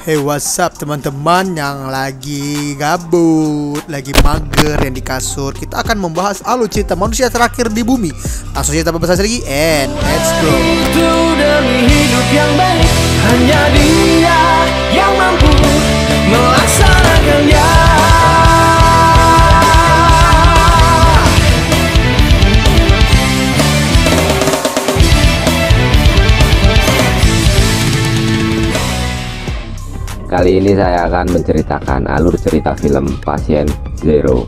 Hey, what's up teman-teman yang lagi gabut, lagi mager yang di kasur. Kita akan membahas alucita manusia terakhir di bumi. Langsung saja tanpa basa lagi, and let's go. Itu demi hidup yang baik, hanya Dia yang mampu melaksanakannya. Kali ini saya akan menceritakan alur cerita film Pasien Zero.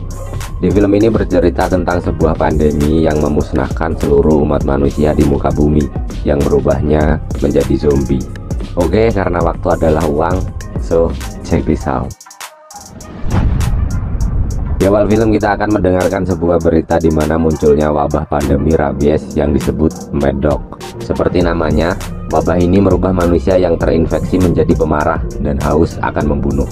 Di film ini bercerita tentang sebuah pandemi yang memusnahkan seluruh umat manusia di muka bumi, yang merubahnya menjadi zombie. Oke, karena waktu adalah uang, so check this out. Di awal film kita akan mendengarkan sebuah berita di mana munculnya wabah pandemi rabies yang disebut Mad Dog. Seperti namanya, wabah ini merubah manusia yang terinfeksi menjadi pemarah dan haus akan membunuh.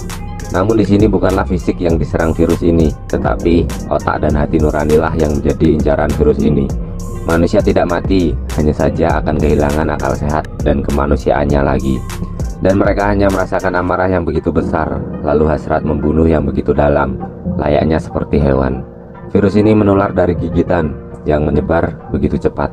Namun di sini bukanlah fisik yang diserang virus ini, tetapi otak dan hati nuranilah yang menjadi incaran virus ini. Manusia tidak mati, hanya saja akan kehilangan akal sehat dan kemanusiaannya lagi. Dan mereka hanya merasakan amarah yang begitu besar, lalu hasrat membunuh yang begitu dalam, layaknya seperti hewan. Virus ini menular dari gigitan yang menyebar begitu cepat.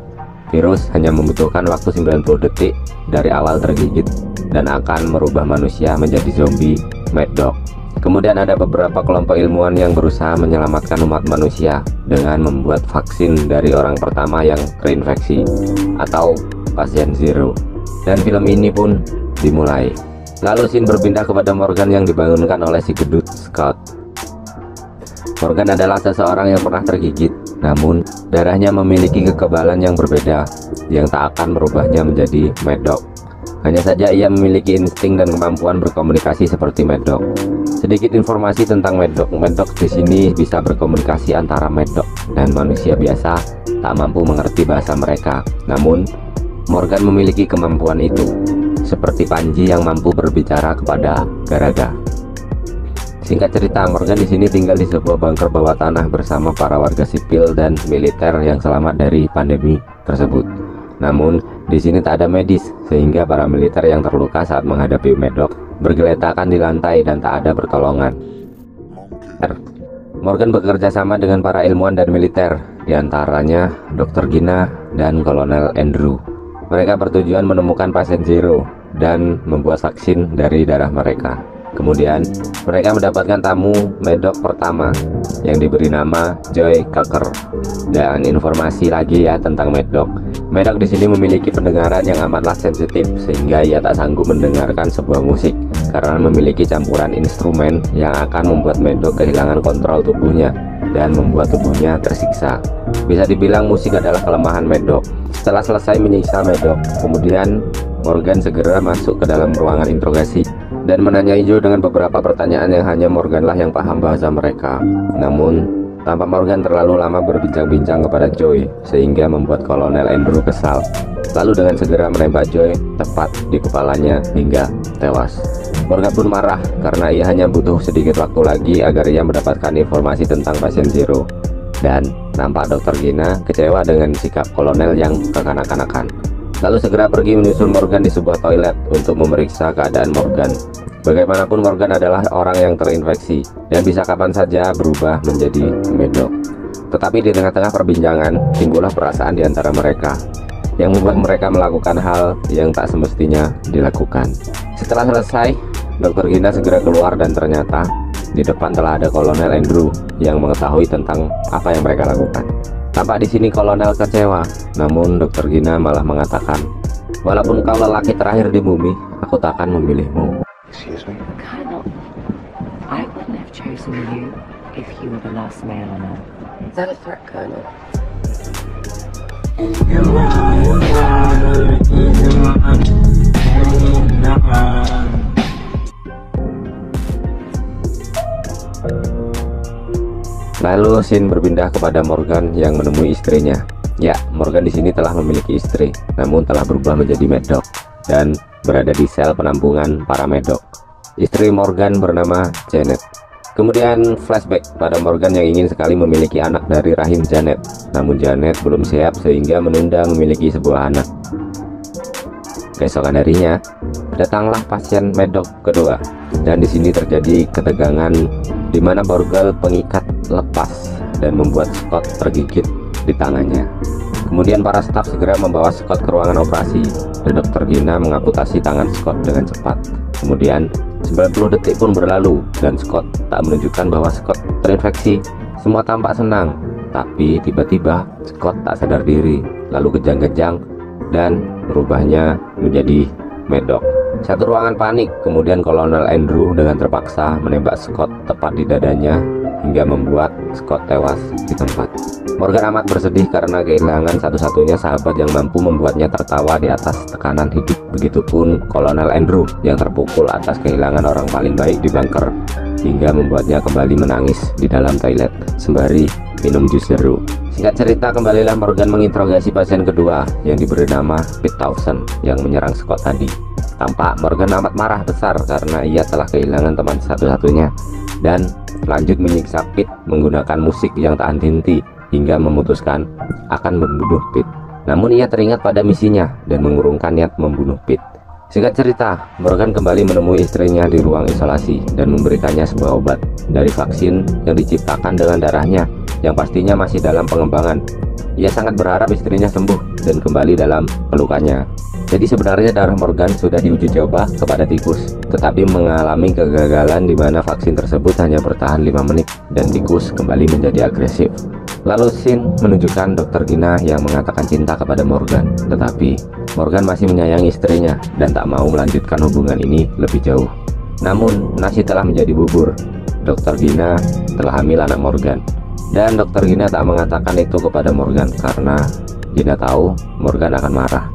Virus hanya membutuhkan waktu 90 detik dari awal tergigit dan akan merubah manusia menjadi zombie Mad Dog. Kemudian ada beberapa kelompok ilmuwan yang berusaha menyelamatkan umat manusia dengan membuat vaksin dari orang pertama yang terinfeksi atau Pasien Zero. Dan film ini pun dimulai. Lalu scene berpindah kepada Morgan yang dibangunkan oleh si gedut Scott. Morgan adalah seseorang yang pernah tergigit, namun darahnya memiliki kekebalan yang berbeda yang tak akan merubahnya menjadi Mad Dog. Hanya saja ia memiliki insting dan kemampuan berkomunikasi seperti Mad Dog. Sedikit informasi tentang Mad Dog. Mad Dog di sini bisa berkomunikasi antara Mad Dog dan manusia biasa tak mampu mengerti bahasa mereka. Namun Morgan memiliki kemampuan itu, seperti Panji yang mampu berbicara kepada Garaga. Singkat cerita, Morgan di sini tinggal di sebuah bunker bawah tanah bersama para warga sipil dan militer yang selamat dari pandemi tersebut. Namun, di sini tak ada medis, sehingga para militer yang terluka saat menghadapi Mad Dog bergeletakan di lantai dan tak ada pertolongan. Morgan bekerja sama dengan para ilmuwan dan militer, diantaranya Dr. Gina dan Kolonel Andrew. Mereka bertujuan menemukan Pasien Zero dan membuat vaksin dari darah mereka. Kemudian mereka mendapatkan tamu Mad Dog pertama yang diberi nama Joy Cocker. Dan informasi lagi ya tentang Mad Dog. Mad Dog di sini memiliki pendengaran yang amatlah sensitif sehingga ia tak sanggup mendengarkan sebuah musik karena memiliki campuran instrumen yang akan membuat Mad Dog kehilangan kontrol tubuhnya dan membuat tubuhnya tersiksa. Bisa dibilang musik adalah kelemahan Mad Dog. Setelah selesai menyiksa Mad Dog, kemudian Morgan segera masuk ke dalam ruangan interogasi dan menanyai Joe dengan beberapa pertanyaan yang hanya Morganlah yang paham bahasa mereka. Namun, tampak Morgan terlalu lama berbincang-bincang kepada Joy sehingga membuat Kolonel Andrew kesal. Lalu dengan segera menembak Joy tepat di kepalanya hingga tewas. Morgan pun marah karena ia hanya butuh sedikit waktu lagi agar ia mendapatkan informasi tentang Pasien Zero. Dan nampak Dr. Gina kecewa dengan sikap Kolonel yang kekanak-kanakan. Lalu segera pergi menyusul Morgan di sebuah toilet untuk memeriksa keadaan Morgan. Bagaimanapun Morgan adalah orang yang terinfeksi dan bisa kapan saja berubah menjadi Mad Dog. Tetapi di tengah-tengah perbincangan timbullah perasaan di antara mereka yang membuat mereka melakukan hal yang tak semestinya dilakukan. Setelah selesai, Dr. Gina segera keluar dan ternyata di depan telah ada Kolonel Andrew yang mengetahui tentang apa yang mereka lakukan. Tampak di sini Kolonel kecewa, namun Dr. Gina malah mengatakan, "Walaupun kau lelaki terakhir di bumi, aku tak akan memilihmu." Excuse me? Colonel, I wouldn't have chosen you if you were the last man on Earth. Is that a threat, Colonel? Lalu scene berpindah kepada Morgan yang menemui istrinya. Ya, Morgan di sini telah memiliki istri, namun telah berubah menjadi Mad Dog dan berada di sel penampungan para Mad Dog. Istri Morgan bernama Janet. Kemudian flashback pada Morgan yang ingin sekali memiliki anak dari rahim Janet, namun Janet belum siap sehingga menunda memiliki sebuah anak. Keesokan harinya, datanglah pasien medok kedua, dan di sini terjadi ketegangan di mana borgol pengikat lepas dan membuat Scott tergigit di tangannya. Kemudian para staf segera membawa Scott ke ruangan operasi dan Dr. Gina mengamputasi tangan Scott dengan cepat. Kemudian 90 detik pun berlalu dan Scott tak menunjukkan bahwa Scott terinfeksi. Semua tampak senang, tapi tiba-tiba Scott tak sadar diri, lalu kejang-kejang dan berubahnya menjadi medok. Satu ruangan panik, kemudian Kolonel Andrew dengan terpaksa menembak Scott tepat di dadanya hingga membuat Scott tewas di tempat. Morgan amat bersedih karena kehilangan satu-satunya sahabat yang mampu membuatnya tertawa di atas tekanan hidup. Begitupun Kolonel Andrew yang terpukul atas kehilangan orang paling baik di bunker hingga membuatnya kembali menangis di dalam toilet sembari minum jus jeruk. Singkat cerita, kembalilah Morgan menginterogasi pasien kedua yang diberi nama Pete Townsend yang menyerang Scott tadi. Tampak Morgan amat marah besar karena ia telah kehilangan teman satu-satunya dan lanjut menyiksa Pete menggunakan musik yang tak henti-henti hingga memutuskan akan membunuh Pete. Namun ia teringat pada misinya dan mengurungkan niat membunuh Pete. Singkat cerita, Morgan kembali menemui istrinya di ruang isolasi dan memberikannya sebuah obat dari vaksin yang diciptakan dengan darahnya yang pastinya masih dalam pengembangan. Ia sangat berharap istrinya sembuh dan kembali dalam pelukannya. Jadi sebenarnya darah Morgan sudah diuji coba kepada tikus, tetapi mengalami kegagalan di mana vaksin tersebut hanya bertahan 5 menit dan tikus kembali menjadi agresif. Lalu scene menunjukkan Dr. Gina yang mengatakan cinta kepada Morgan, tetapi Morgan masih menyayangi istrinya dan tak mau melanjutkan hubungan ini lebih jauh. Namun nasi telah menjadi bubur. Dr. Gina telah hamil anak Morgan, dan Dr. Gina tak mengatakan itu kepada Morgan karena Gina tahu Morgan akan marah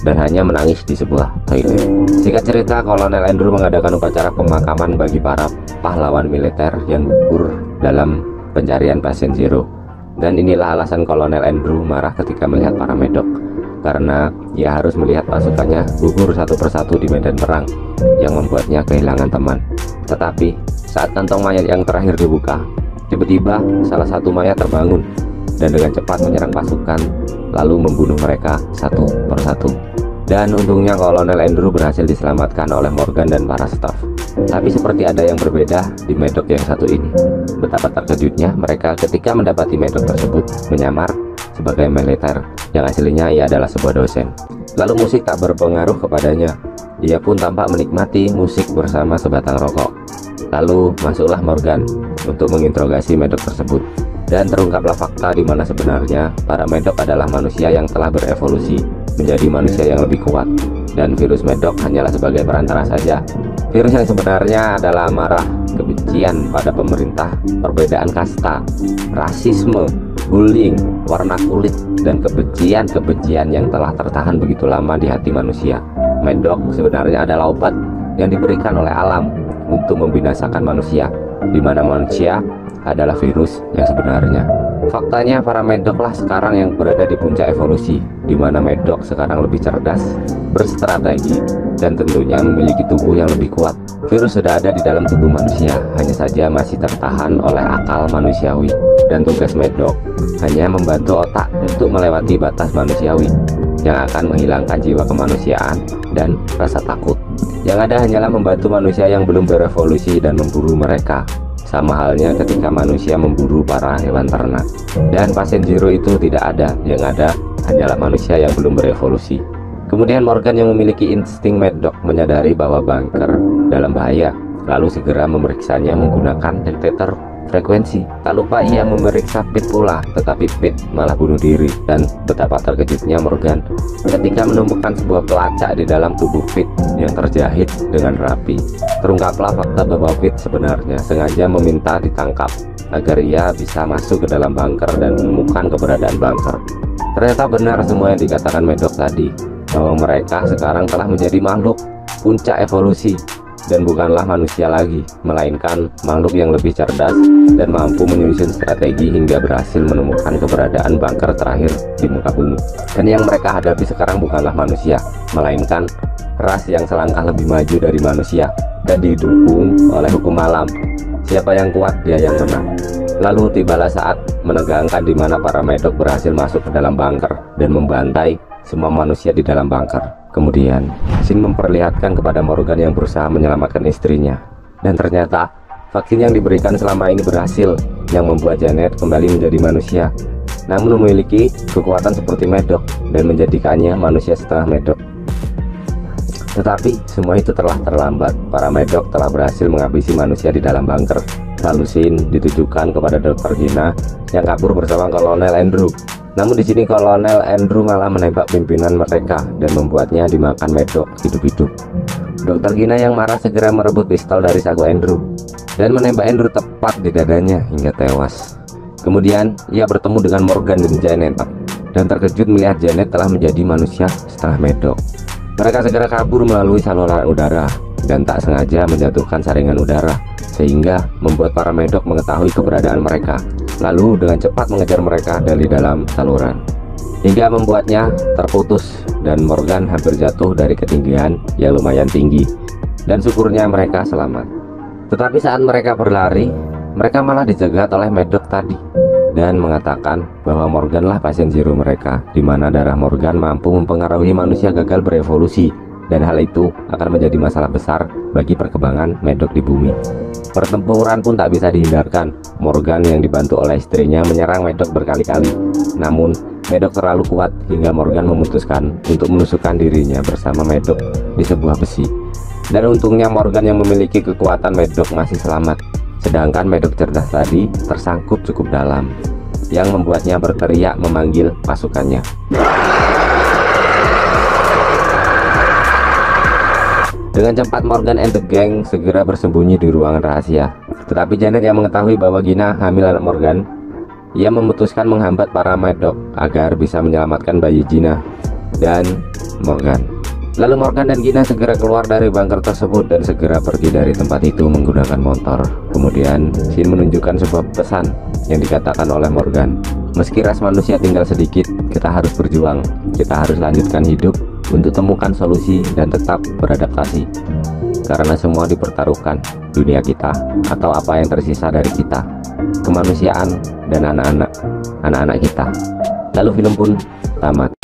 dan hanya menangis di sebuah toilet. Singkat cerita, Kolonel Andrew mengadakan upacara pemakaman bagi para pahlawan militer yang gugur dalam pencarian pasien Zero. Dan inilah alasan Kolonel Andrew marah ketika melihat para medok, karena ia harus melihat pasukannya gugur satu persatu di medan perang yang membuatnya kehilangan teman. Tetapi saat kantong mayat yang terakhir dibuka, tiba-tiba salah satu mayat terbangun dan dengan cepat menyerang pasukan lalu membunuh mereka satu persatu. Dan untungnya Kolonel Andrew berhasil diselamatkan oleh Morgan dan para staf. Tapi seperti ada yang berbeda di medok yang satu ini. Betapa terkejutnya mereka ketika mendapati medok tersebut menyamar sebagai militer yang aslinya ia adalah sebuah dosen. Lalu musik tak berpengaruh kepadanya. Ia pun tampak menikmati musik bersama sebatang rokok. Lalu masuklah Morgan untuk menginterogasi medok tersebut. Dan terungkaplah fakta di mana sebenarnya para medok adalah manusia yang telah berevolusi menjadi manusia yang lebih kuat, dan virus medok hanyalah sebagai perantara saja. Virus yang sebenarnya adalah amarah, kebencian pada pemerintah, perbedaan kasta, rasisme, bullying, warna kulit, dan kebencian yang telah tertahan begitu lama di hati manusia. Medok sebenarnya adalah obat yang diberikan oleh alam untuk membinasakan manusia, di mana manusia adalah virus yang sebenarnya. Faktanya para medoklah sekarang yang berada di puncak evolusi, di mana medok sekarang lebih cerdas, berstrategi, dan tentunya memiliki tubuh yang lebih kuat. Virus sudah ada di dalam tubuh manusia, hanya saja masih tertahan oleh akal manusiawi. Dan tugas medok hanya membantu otak untuk melewati batas manusiawi yang akan menghilangkan jiwa kemanusiaan dan rasa takut. Yang ada hanyalah membantu manusia yang belum berevolusi dan memburu mereka. Sama halnya ketika manusia memburu para hewan ternak. Dan pasien Zero itu tidak ada, yang ada hanyalah manusia yang belum berevolusi. Kemudian Morgan yang memiliki insting medok menyadari bahwa bunker dalam bahaya, lalu segera memeriksanya menggunakan detektor frekuensi. Tak lupa ia memeriksa Pete pula, tetapi Pete malah bunuh diri. Dan betapa terkejutnya Morgan ketika menemukan sebuah pelacak di dalam tubuh Pete yang terjahit dengan rapi. Terungkaplah fakta bahwa Pete sebenarnya sengaja meminta ditangkap agar ia bisa masuk ke dalam bunker dan menemukan keberadaan bunker. Ternyata benar semua yang dikatakan medok tadi, bahwa mereka sekarang telah menjadi makhluk puncak evolusi dan bukanlah manusia lagi, melainkan makhluk yang lebih cerdas dan mampu menyusun strategi hingga berhasil menemukan keberadaan bunker terakhir di muka bumi. Dan yang mereka hadapi sekarang bukanlah manusia, melainkan ras yang selangkah lebih maju dari manusia dan didukung oleh hukum alam. Siapa yang kuat, dia yang menang. Lalu tibalah saat menegangkan di mana para medok berhasil masuk ke dalam bunker dan membantai semua manusia di dalam bunker. Kemudian Shin memperlihatkan kepada Morgan yang berusaha menyelamatkan istrinya. Dan ternyata vaksin yang diberikan selama ini berhasil, yang membuat Janet kembali menjadi manusia, namun memiliki kekuatan seperti Medok dan menjadikannya manusia setengah Medok. Tetapi semua itu telah terlambat. Para Medok telah berhasil menghabisi manusia di dalam bunker. Lalu Shin ditujukan kepada Dr. Gina yang kabur bersama Kolonel Andrew. Namun di sini Kolonel Andrew malah menembak pimpinan mereka dan membuatnya dimakan Medok hidup-hidup. Dr. Gina yang marah segera merebut pistol dari saku Andrew dan menembak Andrew tepat di dadanya hingga tewas. Kemudian ia bertemu dengan Morgan dan Janet dan terkejut melihat Janet telah menjadi manusia setengah Medok. Mereka segera kabur melalui saluran udara dan tak sengaja menjatuhkan saringan udara, sehingga membuat para Medok mengetahui keberadaan mereka, lalu dengan cepat mengejar mereka dari dalam saluran, hingga membuatnya terputus dan Morgan hampir jatuh dari ketinggian yang lumayan tinggi. Dan syukurnya mereka selamat. Tetapi saat mereka berlari, mereka malah dicegat oleh Medok tadi dan mengatakan bahwa Morganlah pasien zero mereka, di mana darah Morgan mampu mempengaruhi manusia gagal berevolusi, dan hal itu akan menjadi masalah besar bagi perkembangan Medok di bumi. Pertempuran pun tak bisa dihindarkan. Morgan yang dibantu oleh istrinya menyerang Medok berkali-kali, namun Medok terlalu kuat hingga Morgan memutuskan untuk menusukkan dirinya bersama Medok di sebuah besi. Dan untungnya Morgan yang memiliki kekuatan Medok masih selamat, sedangkan Medok cerdas tadi tersangkut cukup dalam, yang membuatnya berteriak memanggil pasukannya. Dengan cepat Morgan and the gang segera bersembunyi di ruangan rahasia. Tetapi Janet yang mengetahui bahwa Gina hamil anak Morgan, ia memutuskan menghambat para Medok agar bisa menyelamatkan bayi Gina dan Morgan. Lalu Morgan dan Gina segera keluar dari bunker tersebut dan segera pergi dari tempat itu menggunakan motor. Kemudian Shin menunjukkan sebuah pesan yang dikatakan oleh Morgan. Meski ras manusia tinggal sedikit, kita harus berjuang. Kita harus lanjutkan hidup untuk temukan solusi dan tetap beradaptasi. Karena semua dipertaruhkan, dunia kita atau apa yang tersisa dari kita, kemanusiaan dan anak-anak kita. Lalu film pun tamat.